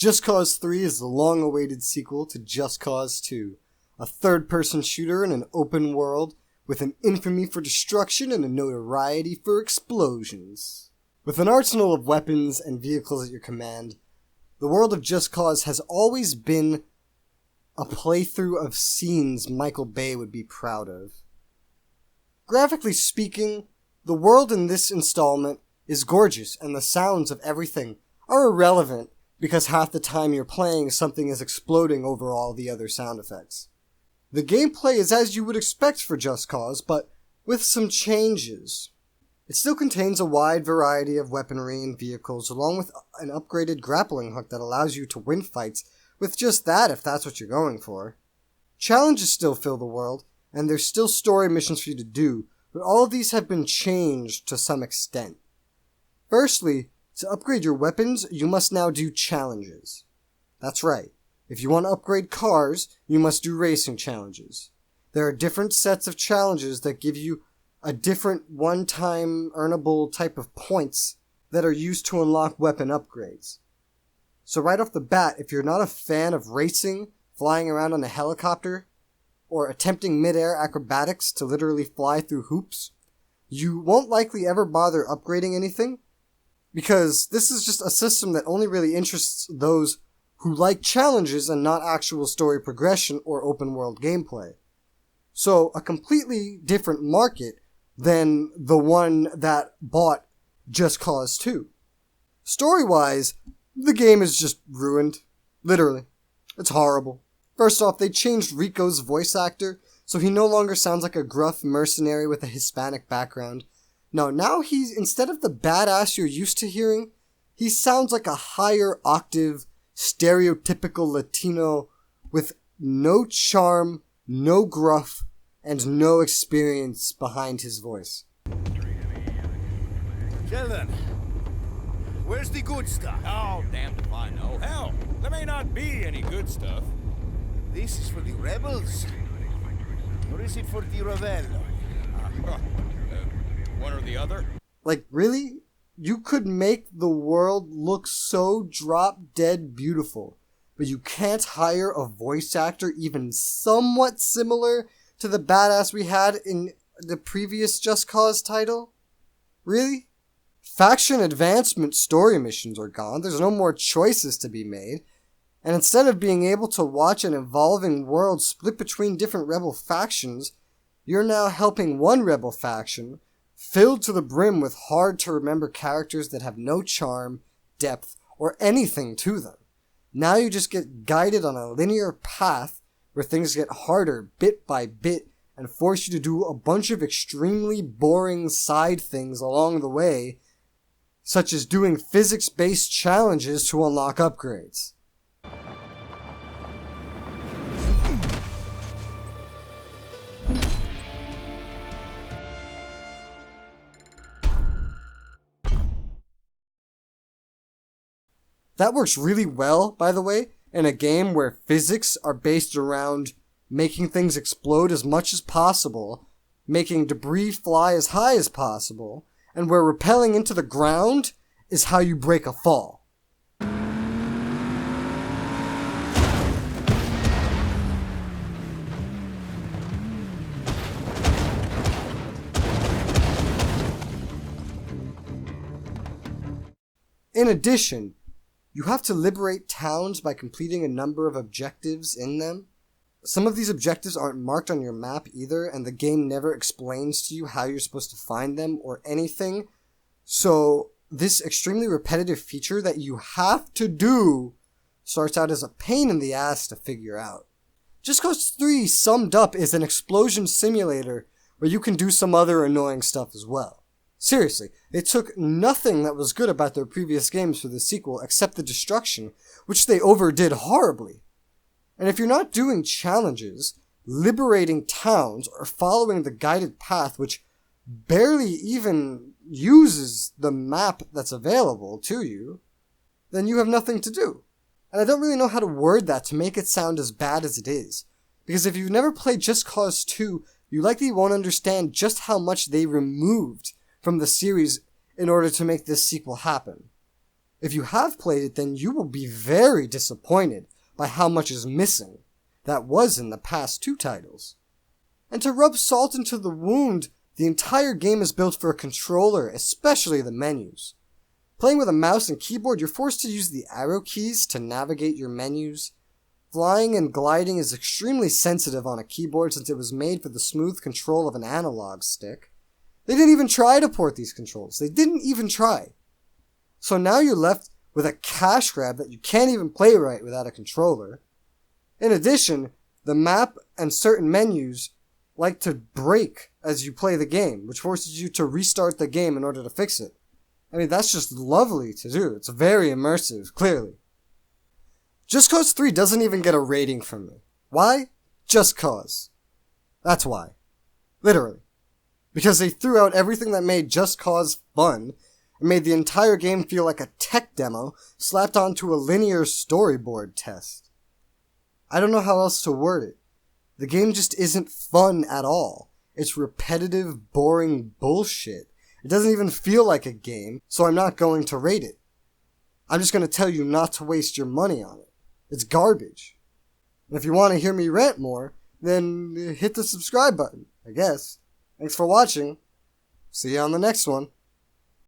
Just Cause 3 is the long-awaited sequel to Just Cause 2, a third-person shooter in an open world with an infamy for destruction and a notoriety for explosions. With an arsenal of weapons and vehicles at your command, the world of Just Cause has always been a playthrough of scenes Michael Bay would be proud of. Graphically speaking, the world in this installment is gorgeous, and the sounds of everything are irrelevant because half the time you're playing, something is exploding over all the other sound effects. The gameplay is as you would expect for Just Cause, but with some changes. It still contains a wide variety of weaponry and vehicles, along with an upgraded grappling hook that allows you to win fights with just that if that's what you're going for. Challenges still fill the world, and there's still story missions for you to do, but all of these have been changed to some extent. Firstly, to upgrade your weapons, you must now do challenges. That's right. If you want to upgrade cars, you must do racing challenges. There are different sets of challenges that give you a different one-time earnable type of points that are used to unlock weapon upgrades. So right off the bat, if you're not a fan of racing, flying around on a helicopter, or attempting mid-air acrobatics to literally fly through hoops, you won't likely ever bother upgrading anything, because this is just a system that only really interests those who like challenges and not actual story progression or open world gameplay. So a completely different market than the one that bought Just Cause 2. Story-wise, the game is just ruined. Literally. It's horrible. First off, they changed Rico's voice actor, so he no longer sounds like a gruff mercenary with a Hispanic background. No, now he's, instead of the badass you're used to hearing, he sounds like a higher octave, stereotypical Latino with no charm, no gruff, and no experience behind his voice. Sheldon, where's the good stuff? Oh, damned if I know. Hell, there may not be any good stuff. This is for the rebels? Or is it for the Ravello? One or the other? Like, really? You could make the world look so drop-dead beautiful, but you can't hire a voice actor even somewhat similar to the badass we had in the previous Just Cause title? Really? Faction advancement story missions are gone, there's no more choices to be made, and instead of being able to watch an evolving world split between different rebel factions, you're now helping one rebel faction filled to the brim with hard-to-remember characters that have no charm, depth, or anything to them. Now you just get guided on a linear path where things get harder bit by bit and force you to do a bunch of extremely boring side things along the way, such as doing physics-based challenges to unlock upgrades. That works really well, by the way, in a game where physics are based around making things explode as much as possible, making debris fly as high as possible, and where rappelling into the ground is how you break a fall. In addition, you have to liberate towns by completing a number of objectives in them. Some of these objectives aren't marked on your map either, and the game never explains to you how you're supposed to find them or anything. So this extremely repetitive feature that you have to do starts out as a pain in the ass to figure out. Just Cause 3 summed up is an explosion simulator where you can do some other annoying stuff as well. Seriously, they took nothing that was good about their previous games for the sequel except the destruction, which they overdid horribly. And if you're not doing challenges, liberating towns, or following the guided path, which barely even uses the map that's available to you, then you have nothing to do. And I don't really know how to word that to make it sound as bad as it is. Because if you've never played Just Cause 2, you likely won't understand just how much they removed from the series in order to make this sequel happen. If you have played it, then you will be very disappointed by how much is missing that was in the past 2 titles. And to rub salt into the wound, the entire game is built for a controller, especially the menus. Playing with a mouse and keyboard, you're forced to use the arrow keys to navigate your menus. Flying and gliding is extremely sensitive on a keyboard since it was made for the smooth control of an analog stick. They didn't even try to port these controls. They didn't even try. So now you're left with a cash grab that you can't even play right without a controller. In addition, the map and certain menus like to break as you play the game, which forces you to restart the game in order to fix it. I mean, that's just lovely to do. It's very immersive, clearly. Just Cause 3 doesn't even get a rating from me. Why? Just cause. That's why. Literally. Because they threw out everything that made Just Cause fun, and made the entire game feel like a tech demo slapped onto a linear storyboard test. I don't know how else to word it. The game just isn't fun at all. It's repetitive, boring bullshit. It doesn't even feel like a game, so I'm not going to rate it. I'm just going to tell you not to waste your money on it. It's garbage. And if you want to hear me rant more, then hit the subscribe button, I guess. Thanks for watching. See you on the next one.